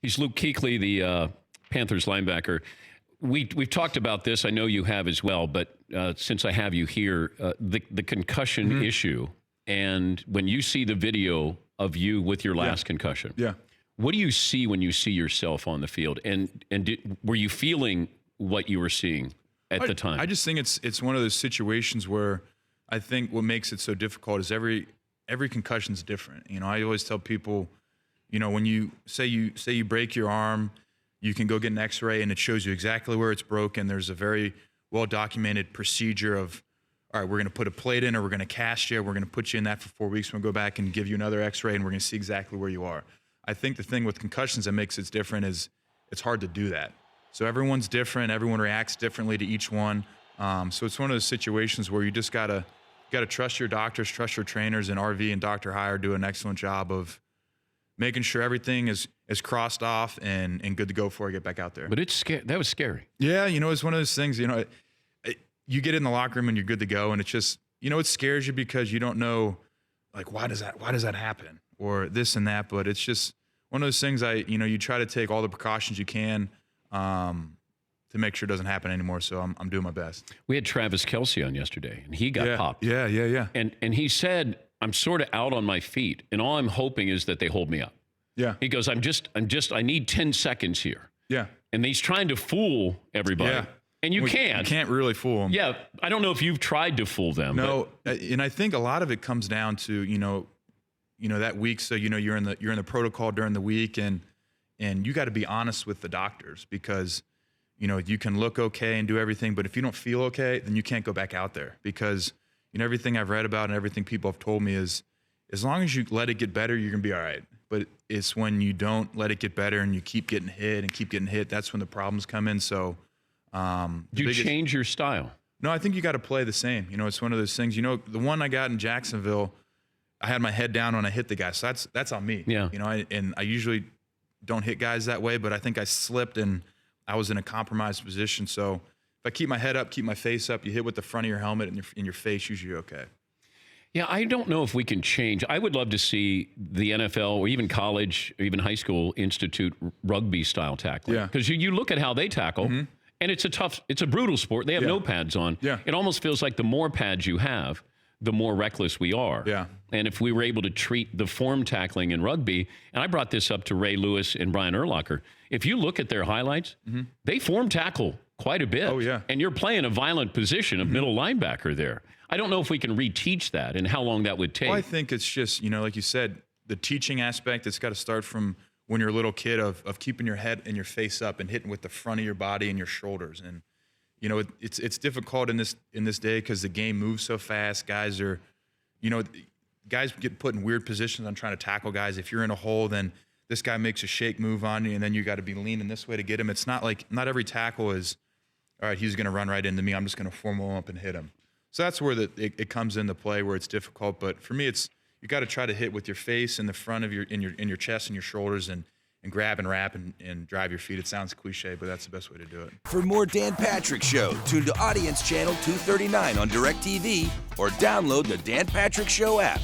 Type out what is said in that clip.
He's Luke Kuechly, the Panthers linebacker. We've talked about this. I know you have as well, but since I have you here, the concussion issue, and when you see the video of you with your last concussion, what do you see when you see yourself on the field? And were you feeling what you were seeing at the time? I just think it's one of those situations where I think what makes it so difficult is every concussion is different. You know, I always tell people, you know, when you say you break your arm, you can go get an X-ray and it shows you exactly where it's broken. There's a very well-documented procedure of, all right, we're going to put a plate in, or we're going to cast you, we're going to put you in that for 4 weeks. We're going to go back and give you another X-ray, and we're going to see exactly where you are. I think the thing with concussions that makes it different is it's hard to do that. So everyone's different. Everyone reacts differently to each one. So it's one of those situations where you just gotta trust your doctors, trust your trainers, and RV and Dr. Hire do an excellent job of making sure everything is crossed off and good to go before I get back out there. But that was scary. Yeah, you know, it's one of those things, you know, you get in the locker room and you're good to go, and it's just, you know, it scares you because you don't know, like, why does that happen, or this and that. But it's just one of those things you try to take all the precautions you can to make sure it doesn't happen anymore. So I'm doing my best. We had Travis Kelce on yesterday, and he got popped. Yeah. And he said, I'm sort of out on my feet, and all I'm hoping is that they hold me up. Yeah. He goes, I need 10 seconds here. Yeah. And he's trying to fool everybody. Yeah. And you can't. You can't really fool them. Yeah. I don't know if you've tried to fool them. No. And I think a lot of it comes down to, you know, that week. So, you know, you're in the protocol during the week, and you got to be honest with the doctors, because, you know, you can look okay and do everything, but if you don't feel okay, then you can't go back out there, because, you know, everything I've read about and everything people have told me is, as long as you let it get better, you're going to be all right. But it's when you don't let it get better and you keep getting hit, that's when the problems come in. So, do you change your style? No, I think you got to play the same. You know, it's one of those things, you know, the one I got in Jacksonville, I had my head down when I hit the guy. So that's on me. Yeah. You know, I usually don't hit guys that way, but I think I slipped and I was in a compromised position. So if I keep my head up, keep my face up, you hit with the front of your helmet and in your face, usually you're okay. Yeah, I don't know if we can change. I would love to see the NFL or even college or even high school institute rugby-style tackling. Yeah. Because you look at how they tackle, and it's a brutal sport. They have no pads on. Yeah. It almost feels like the more pads you have, the more reckless we are. Yeah. And if we were able to treat the form tackling in rugby, and I brought this up to Ray Lewis and Brian Urlacher, if you look at their highlights, they form tackle quite a bit. Oh, yeah. And you're playing a violent position of middle linebacker there. I don't know if we can reteach that and how long that would take. Well, I think it's just, you know, like you said, the teaching aspect, it's got to start from when you're a little kid of keeping your head and your face up and hitting with the front of your body and your shoulders. And, you know, it's difficult in this day because the game moves so fast. Guys get put in weird positions on trying to tackle guys. If you're in a hole, then this guy makes a shake move on you, and then you got to be leaning this way to get him. It's not like, not every tackle is, all right, he's going to run right into me, I'm just going to form him up and hit him. So that's where it comes into play, where it's difficult. But for me, it's, you got to try to hit with your face in the front of your chest and your shoulders, and grab and wrap and drive your feet. It sounds cliche, but that's the best way to do it. For more Dan Patrick Show, tune to Audience Channel 239 on DirecTV or download the Dan Patrick Show app.